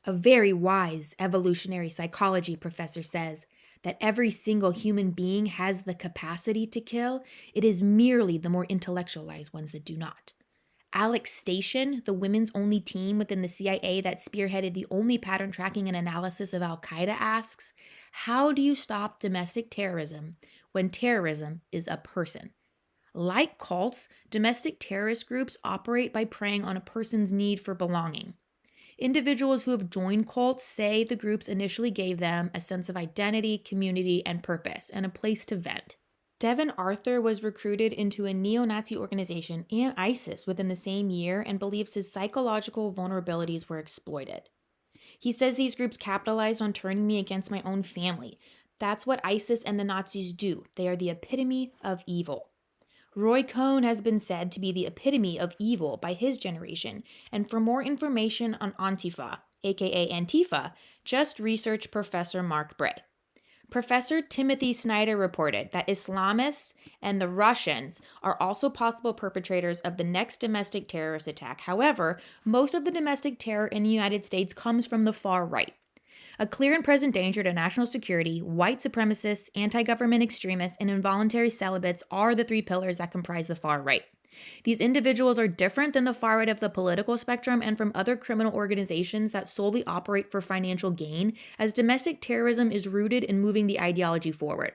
A very wise evolutionary psychology professor says that every single human being has the capacity to kill. It is merely the more intellectualized ones that do not. Alex Station, the women's only team within the CIA that spearheaded the only pattern tracking and analysis of Al Qaeda, asks, how do you stop domestic terrorism when terrorism is a person? Like cults, domestic terrorist groups operate by preying on a person's need for belonging. Individuals who have joined cults say the groups initially gave them a sense of identity, community, and purpose, and a place to vent. Devin Arthur was recruited into a neo-Nazi organization and ISIS within the same year and believes his psychological vulnerabilities were exploited. He says these groups capitalized on turning me against my own family. That's what ISIS and the Nazis do. They are the epitome of evil. Roy Cohn has been said to be the epitome of evil by his generation, and for more information on Antifa, aka Antifa, just research Professor Mark Bray. Professor Timothy Snyder reported that Islamists and the Russians are also possible perpetrators of the next domestic terrorist attack. However, most of the domestic terror in the United States comes from the far right. A clear and present danger to national security, white supremacists, anti-government extremists, and involuntary celibates are the three pillars that comprise the far right. These individuals are different than the far right of the political spectrum and from other criminal organizations that solely operate for financial gain, as domestic terrorism is rooted in moving the ideology forward.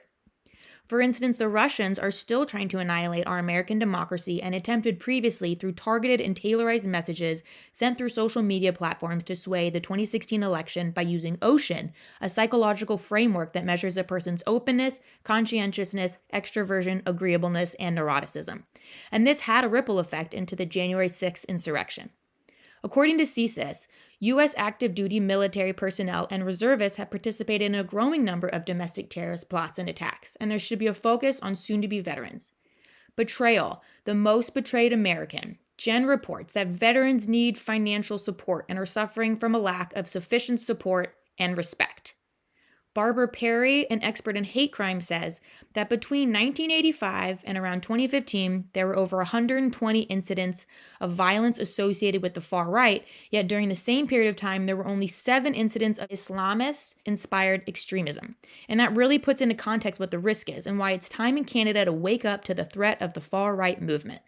For instance, the Russians are still trying to annihilate our American democracy and attempted previously through targeted and tailorized messages sent through social media platforms to sway the 2016 election by using Ocean, a psychological framework that measures a person's openness, conscientiousness, extroversion, agreeableness, and neuroticism. And this had a ripple effect into the January 6th insurrection. According to CSIS, U.S. active duty military personnel and reservists have participated in a growing number of domestic terrorist plots and attacks, and there should be a focus on soon-to-be veterans. Betrayal, the most betrayed American. Jen reports that veterans need financial support and are suffering from a lack of sufficient support and respect. Barbara Perry, an expert in hate crime, says that between 1985 and around 2015, there were over 120 incidents of violence associated with the far right, yet during the same period of time, there were only 7 incidents of Islamist-inspired extremism. And that really puts into context what the risk is and why it's time in Canada to wake up to the threat of the far right movement.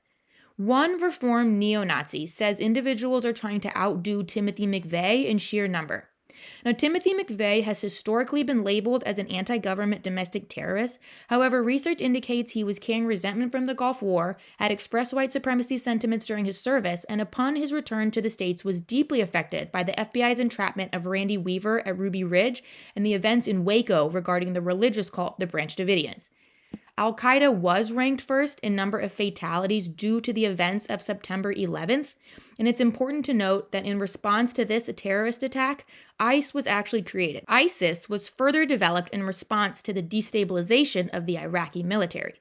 One reformed neo-Nazi says individuals are trying to outdo Timothy McVeigh in sheer number. Now, Timothy McVeigh has historically been labeled as an anti-government domestic terrorist. However, research indicates he was carrying resentment from the Gulf War, had expressed white supremacy sentiments during his service, and upon his return to the States was deeply affected by the FBI's entrapment of Randy Weaver at Ruby Ridge and the events in Waco regarding the religious cult, the Branch Davidians. Al-Qaeda was ranked first in number of fatalities due to the events of September 11th, and it's important to note that in response to this terrorist attack, ICE was actually created. ISIS was further developed in response to the destabilization of the Iraqi military,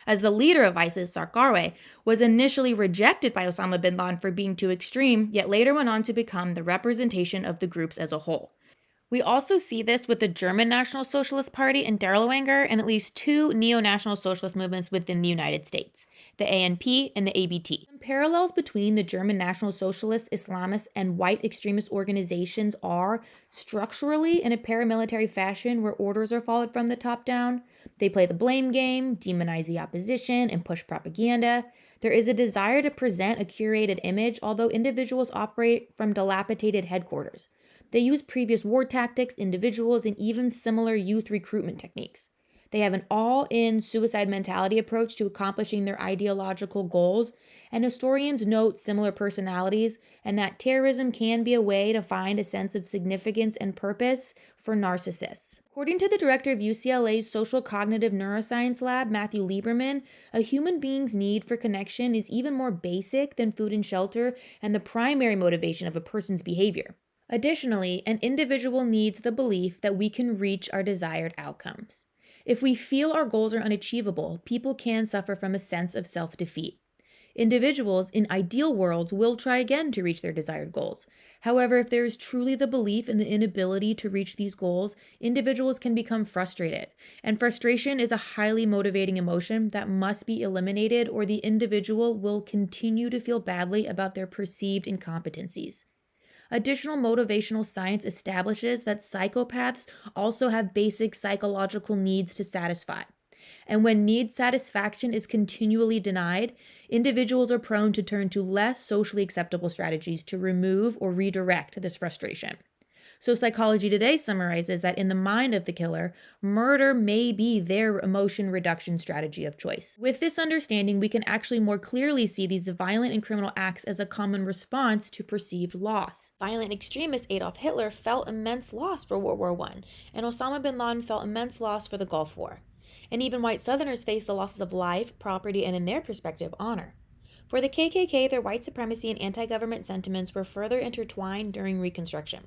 as the leader of ISIS, Zarqawi, was initially rejected by Osama bin Laden for being too extreme, yet later went on to become the representation of the groups as a whole. We also see this with the German National Socialist Party in Derlewanger and at least 2 neo-national socialist movements within the United States, the ANP and the ABT. Some parallels between the German National Socialist, Islamist, and white extremist organizations are structurally in a paramilitary fashion where orders are followed from the top down. They play the blame game, demonize the opposition, and push propaganda. There is a desire to present a curated image, although individuals operate from dilapidated headquarters. They use previous war tactics, individuals, and even similar youth recruitment techniques. They have an all-in suicide mentality approach to accomplishing their ideological goals, and historians note similar personalities and that terrorism can be a way to find a sense of significance and purpose for narcissists. According to the director of UCLA's Social Cognitive Neuroscience Lab, Matthew Lieberman, a human being's need for connection is even more basic than food and shelter and the primary motivation of a person's behavior. Additionally, an individual needs the belief that we can reach our desired outcomes. If we feel our goals are unachievable, people can suffer from a sense of self-defeat. Individuals in ideal worlds will try again to reach their desired goals. However, if there is truly the belief in the inability to reach these goals, individuals can become frustrated. And frustration is a highly motivating emotion that must be eliminated, or the individual will continue to feel badly about their perceived incompetencies. Additional motivational science establishes that psychopaths also have basic psychological needs to satisfy. And when need satisfaction is continually denied, individuals are prone to turn to less socially acceptable strategies to remove or redirect this frustration. So, Psychology Today summarizes that in the mind of the killer, murder may be their emotion reduction strategy of choice. With this understanding, we can actually more clearly see these violent and criminal acts as a common response to perceived loss. Violent extremist Adolf Hitler felt immense loss for World War I, and Osama bin Laden felt immense loss for the Gulf War. And even white Southerners faced the losses of life, property, and in their perspective, honor. For the KKK, their white supremacy and anti-government sentiments were further intertwined during Reconstruction.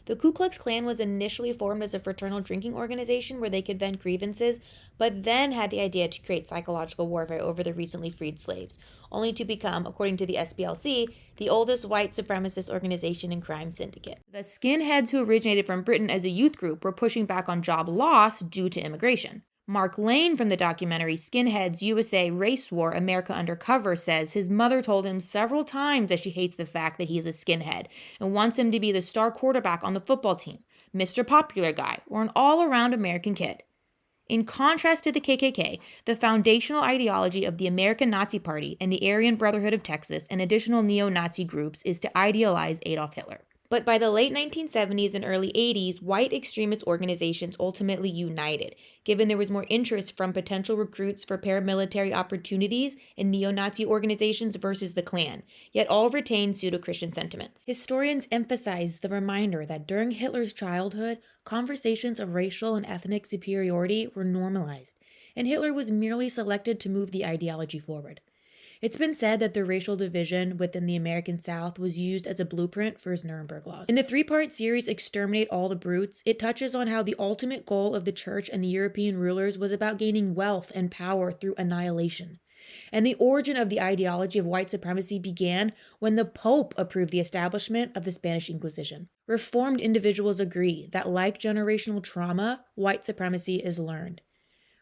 The Ku Klux Klan was initially formed as a fraternal drinking organization where they could vent grievances, but then had the idea to create psychological warfare over the recently freed slaves, only to become, according to the SPLC, the oldest white supremacist organization and crime syndicate. The skinheads who originated from Britain as a youth group were pushing back on job loss due to immigration. Mark Lane from the documentary Skinheads USA Race War America Undercover says his mother told him several times that she hates the fact that he's a skinhead and wants him to be the star quarterback on the football team, Mr. Popular Guy, or an all-around American kid. In contrast to the KKK, the foundational ideology of the American Nazi Party and the Aryan Brotherhood of Texas and additional neo-Nazi groups is to idealize Adolf Hitler. But by the late 1970s and early 80s, white extremist organizations ultimately united, given there was more interest from potential recruits for paramilitary opportunities in neo-Nazi organizations versus the Klan, yet all retained pseudo-Christian sentiments. Historians emphasize the reminder that during Hitler's childhood, conversations of racial and ethnic superiority were normalized, and Hitler was merely selected to move the ideology forward. It's been said that the racial division within the American South was used as a blueprint for his Nuremberg laws. In the three-part series Exterminate All the Brutes, it touches on how the ultimate goal of the church and the European rulers was about gaining wealth and power through annihilation. And the origin of the ideology of white supremacy began when the Pope approved the establishment of the Spanish Inquisition. Reformed individuals agree that, like generational trauma, white supremacy is learned.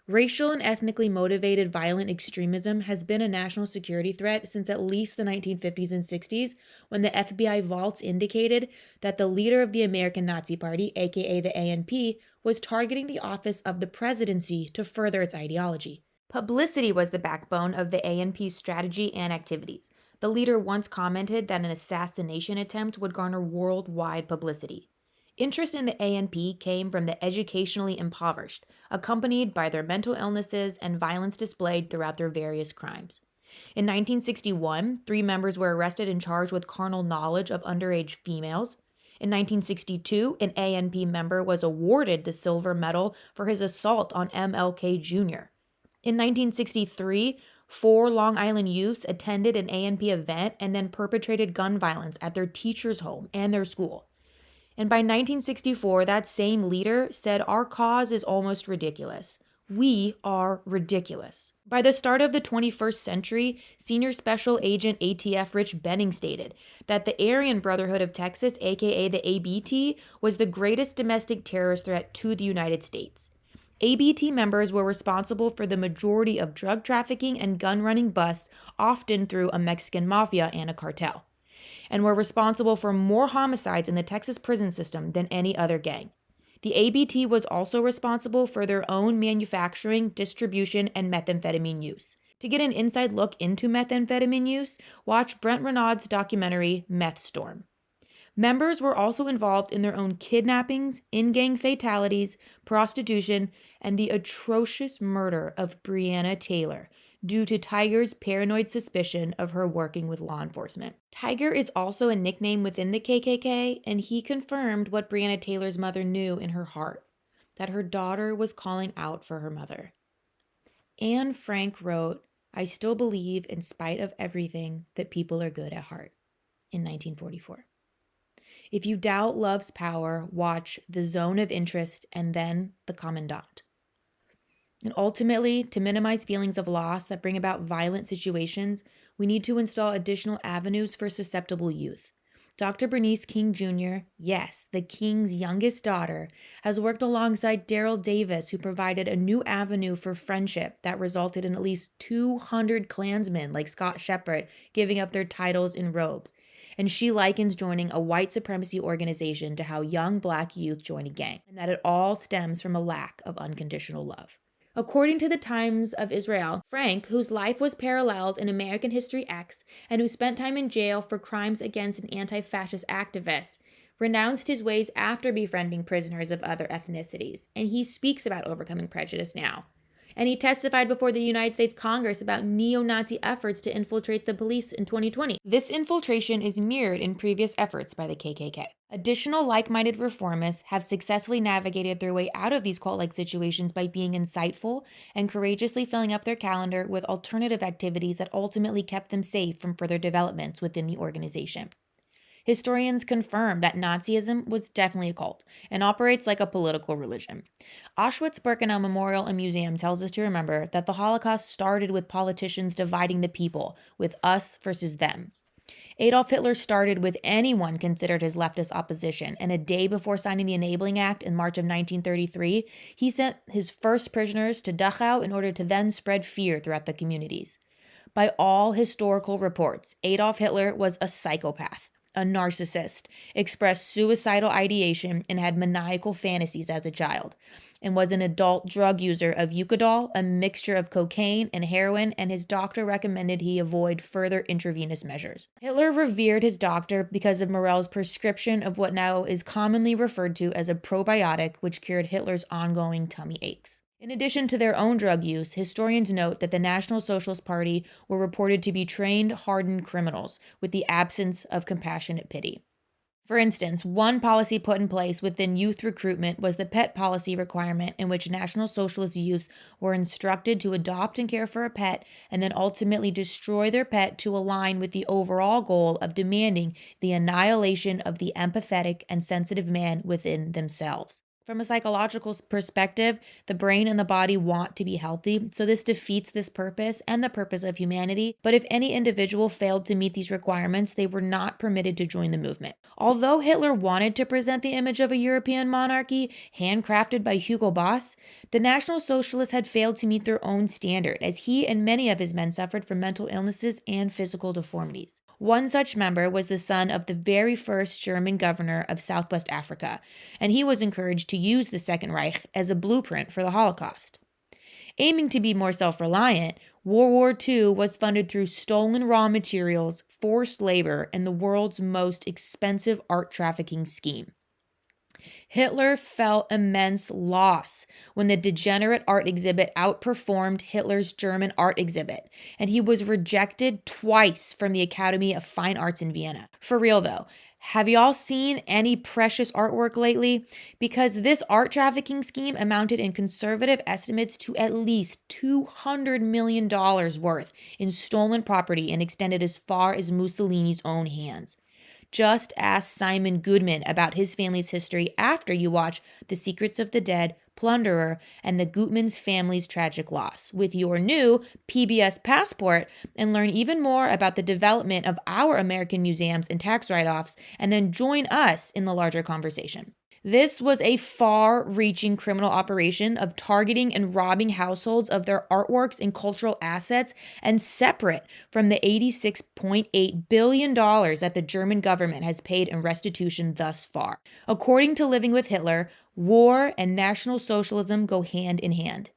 Racial and ethnically motivated violent extremism has been a national security threat since at least the 1950s and 60s, when the FBI vaults indicated that the leader of the American Nazi Party, aka the ANP, was targeting the office of the presidency to further its ideology. Publicity was the backbone of the ANP's strategy and activities. The leader once commented that an assassination attempt would garner worldwide publicity. Interest in the ANP came from the educationally impoverished, accompanied by their mental illnesses and violence displayed throughout their various crimes. In 1961, 3 members were arrested and charged with carnal knowledge of underage females. In 1962, an ANP member was awarded the Silver Medal for his assault on MLK Jr. In 1963, 4 Long Island youths attended an ANP event and then perpetrated gun violence at their teacher's home and their school. And by 1964, that same leader said, "Our cause is almost ridiculous. We are ridiculous." By the start of the 21st century, Senior Special Agent ATF Rich Benning stated that the Aryan Brotherhood of Texas, aka the ABT, was the greatest domestic terrorist threat to the United States. ABT members were responsible for the majority of drug trafficking and gun-running busts, often through a Mexican mafia and a cartel, and were responsible for more homicides in the Texas prison system than any other gang. The ABT was also responsible for their own manufacturing, distribution, and methamphetamine use. To get an inside look into methamphetamine use, watch Brent Renaud's documentary, Meth Storm. Members were also involved in their own kidnappings, in-gang fatalities, prostitution, and the atrocious murder of Breonna Taylor, due to Tiger's paranoid suspicion of her working with law enforcement. Tiger is also a nickname within the KKK, and he confirmed what Breonna Taylor's mother knew in her heart, that her daughter was calling out for her mother. Anne Frank wrote, "I still believe, in spite of everything, that people are good at heart," in 1944. If you doubt love's power, watch The Zone of Interest and then The Commandant. And ultimately, to minimize feelings of loss that bring about violent situations, we need to install additional avenues for susceptible youth. Dr. Bernice King Jr., yes, the King's youngest daughter, has worked alongside Daryl Davis, who provided a new avenue for friendship that resulted in at least 200 Klansmen like Scott Shepard giving up their titles and robes. and she likens joining a white supremacy organization to how young Black youth join a gang, and that it all stems from a lack of unconditional love. According to the Times of Israel, Frank, whose life was paralleled in American History X and who spent time in jail for crimes against an anti-fascist activist, renounced his ways after befriending prisoners of other ethnicities, and he speaks about overcoming prejudice now. And he testified before the United States Congress about neo-Nazi efforts to infiltrate the police in 2020. This infiltration is mirrored in previous efforts by the KKK. Additional like-minded reformists have successfully navigated their way out of these cult-like situations by being insightful and courageously filling up their calendar with alternative activities that ultimately kept them safe from further developments within the organization. Historians confirm that Nazism was definitely a cult and operates like a political religion. Auschwitz-Birkenau Memorial and Museum tells us to remember that the Holocaust started with politicians dividing the people, with us versus them. Adolf Hitler started with anyone considered his leftist opposition, and a day before signing the Enabling Act in March of 1933, he sent his first prisoners to Dachau in order to then spread fear throughout the communities. By all historical reports, Adolf Hitler was a psychopath, a narcissist, expressed suicidal ideation, and had maniacal fantasies as a child, and was an adult drug user of Eucadol, a mixture of cocaine and heroin, and his doctor recommended he avoid further intravenous measures. Hitler revered his doctor because of Morell's prescription of what now is commonly referred to as a probiotic, which cured Hitler's ongoing tummy aches. In addition to their own drug use, historians note that the National Socialist Party were reported to be trained, hardened criminals with the absence of compassionate pity. For instance, one policy put in place within youth recruitment was the pet policy requirement, in which National Socialist youths were instructed to adopt and care for a pet and then ultimately destroy their pet to align with the overall goal of demanding the annihilation of the empathetic and sensitive man within themselves. From a psychological perspective, the brain and the body want to be healthy, so this defeats this purpose and the purpose of humanity. But if any individual failed to meet these requirements, they were not permitted to join the movement. Although Hitler wanted to present the image of a European monarchy handcrafted by Hugo Boss, the National Socialists had failed to meet their own standard, as he and many of his men suffered from mental illnesses and physical deformities. One such member was the son of the very first German governor of Southwest Africa, and he was encouraged to use the Second Reich as a blueprint for the Holocaust. Aiming to be more self-reliant, World War II was funded through stolen raw materials, forced labor, and the world's most expensive art trafficking scheme. Hitler felt immense loss when the degenerate art exhibit outperformed Hitler's German art exhibit, and he was rejected twice from the Academy of Fine Arts in Vienna. For real though, have y'all seen any precious artwork lately? Because this art trafficking scheme amounted in conservative estimates to at least $200 million worth in stolen property and extended as far as Mussolini's own hands. Just ask Simon Goodman about his family's history after you watch The Secrets of the Dead, Plunderer, and the Gutman's family's tragic loss with your new PBS passport, and learn even more about the development of our American museums and tax write-offs, and then join us in the larger conversation. This was a far-reaching criminal operation of targeting and robbing households of their artworks and cultural assets, and separate from the $86.8 billion that the German government has paid in restitution thus far. According to Living with Hitler, war and National Socialism go hand in hand.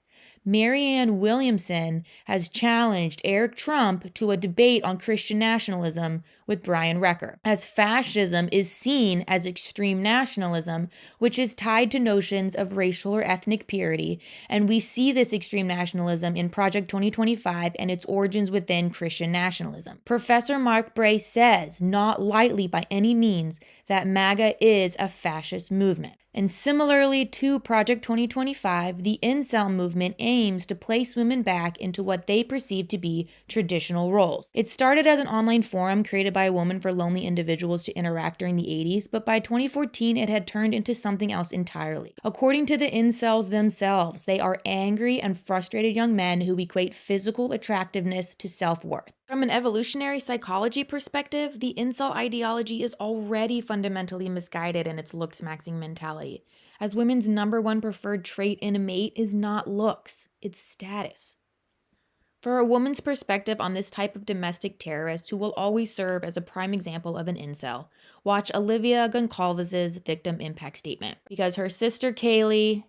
Marianne Williamson has challenged Eric Trump to a debate on Christian nationalism with Brian Recker, as fascism is seen as extreme nationalism, which is tied to notions of racial or ethnic purity, and we see this extreme nationalism in Project 2025 and its origins within Christian nationalism. Professor Mark Bray says, not lightly by any means, that MAGA is a fascist movement. And similarly to Project 2025, the incel movement aims to place women back into what they perceive to be traditional roles. It started as an online forum created by a woman for lonely individuals to interact during the 80s, but by 2014 it had turned into something else entirely. According to the incels themselves, they are angry and frustrated young men who equate physical attractiveness to self-worth. From an evolutionary psychology perspective, the incel ideology is already fundamentally misguided in its looks-maxing mentality, as women's number one preferred trait in a mate is not looks, it's status. For a woman's perspective on this type of domestic terrorist who will always serve as a prime example of an incel, watch Olivia Goncalves' victim impact statement. Because her sister Kaylee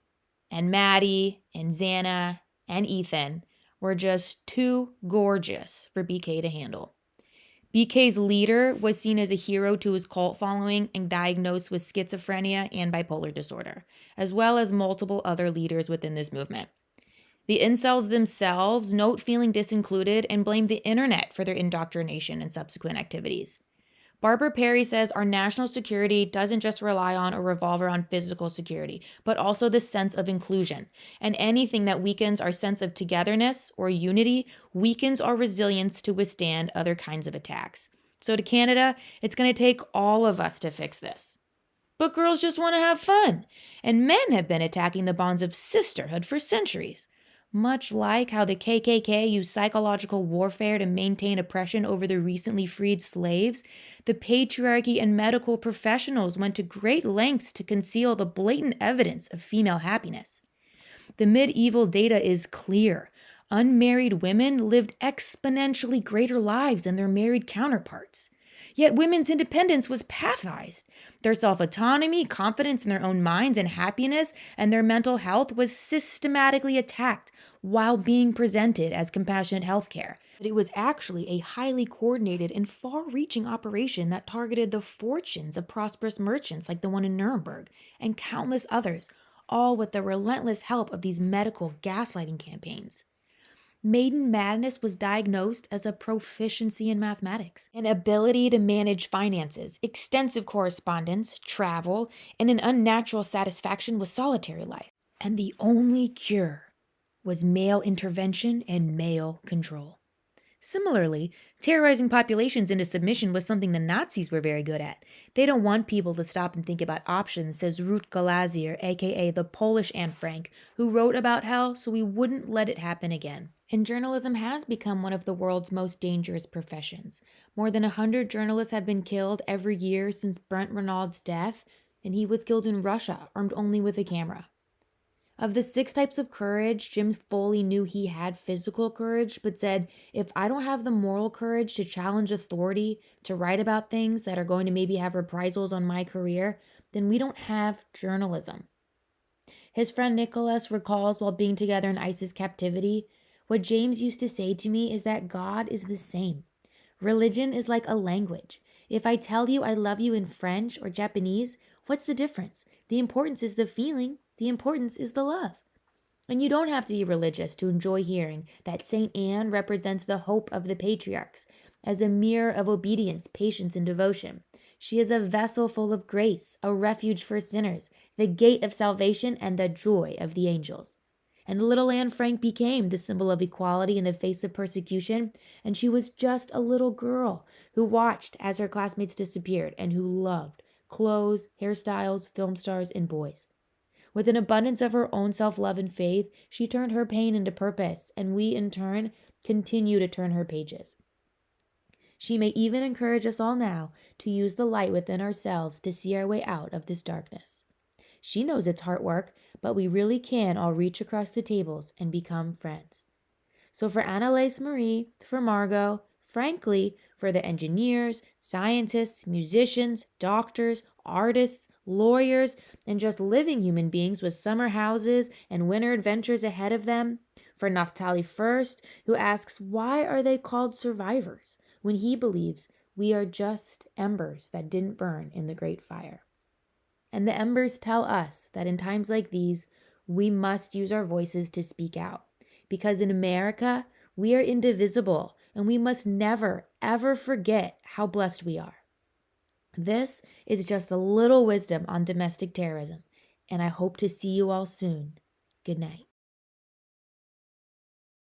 and Maddie and Xana and Ethan were just too gorgeous for BK to handle. BK's leader was seen as a hero to his cult following and diagnosed with schizophrenia and bipolar disorder, as well as multiple other leaders within this movement. The incels themselves note feeling disincluded and blame the internet for their indoctrination and subsequent activities. Barbara Perry says our national security doesn't just rely on or revolve around physical security, but also the sense of inclusion. And anything that weakens our sense of togetherness or unity weakens our resilience to withstand other kinds of attacks. So to Canada, it's going to take all of us to fix this. But girls just want to have fun, and men have been attacking the bonds of sisterhood for centuries. Much like how the KKK used psychological warfare to maintain oppression over the recently freed slaves, the patriarchy and medical professionals went to great lengths to conceal the blatant evidence of female happiness. The medieval data is clear. Unmarried women lived exponentially greater lives than their married counterparts. Yet women's independence was pathized. Their self-autonomy, confidence in their own minds, and happiness and their mental health was systematically attacked while being presented as compassionate healthcare. But it was actually a highly coordinated and far-reaching operation that targeted the fortunes of prosperous merchants like the one in Nuremberg and countless others, all with the relentless help of these medical gaslighting campaigns. Maiden madness was diagnosed as a proficiency in mathematics, an ability to manage finances, extensive correspondence, travel, and an unnatural satisfaction with solitary life. And the only cure was male intervention and male control. Similarly, terrorizing populations into submission was something the Nazis were very good at. They don't want people to stop and think about options, says Ruth Galazier, aka the Polish Anne Frank, who wrote about hell so we wouldn't let it happen again. And journalism has become one of the world's most dangerous professions. More than 100 journalists have been killed every year since Brent Renaud's death, and he was killed in Russia, armed only with a camera. Of the 6 types of courage, Jim Foley knew he had physical courage, but said, if I don't have the moral courage to challenge authority, to write about things that are going to maybe have reprisals on my career, then we don't have journalism. His friend Nicholas recalls while being together in ISIS captivity, what James used to say to me is that God is the same. Religion is like a language. If I tell you I love you in French or Japanese, what's the difference? The importance is the feeling. The importance is the love. And you don't have to be religious to enjoy hearing that St. Anne represents the hope of the patriarchs as a mirror of obedience, patience, and devotion. She is a vessel full of grace, a refuge for sinners, the gate of salvation, and the joy of the angels. And little Anne Frank became the symbol of equality in the face of persecution, and she was just a little girl who watched as her classmates disappeared and who loved clothes, hairstyles, film stars, and boys. With an abundance of her own self-love and faith, she turned her pain into purpose, and we, in turn, continue to turn her pages. She may even encourage us all now to use the light within ourselves to see our way out of this darkness. She knows it's hard work, but we really can all reach across the tables and become friends. So for Annelies Marie, for Margot, frankly, for the engineers, scientists, musicians, doctors, artists, lawyers, and just living human beings with summer houses and winter adventures ahead of them, for Naftali First, who asks why are they called survivors when he believes we are just embers that didn't burn in the great fire. And the embers tell us that in times like these, we must use our voices to speak out. Because in America, we are indivisible, and we must never, ever forget how blessed we are. This is just a little wisdom on domestic terrorism, and I hope to see you all soon. Good night.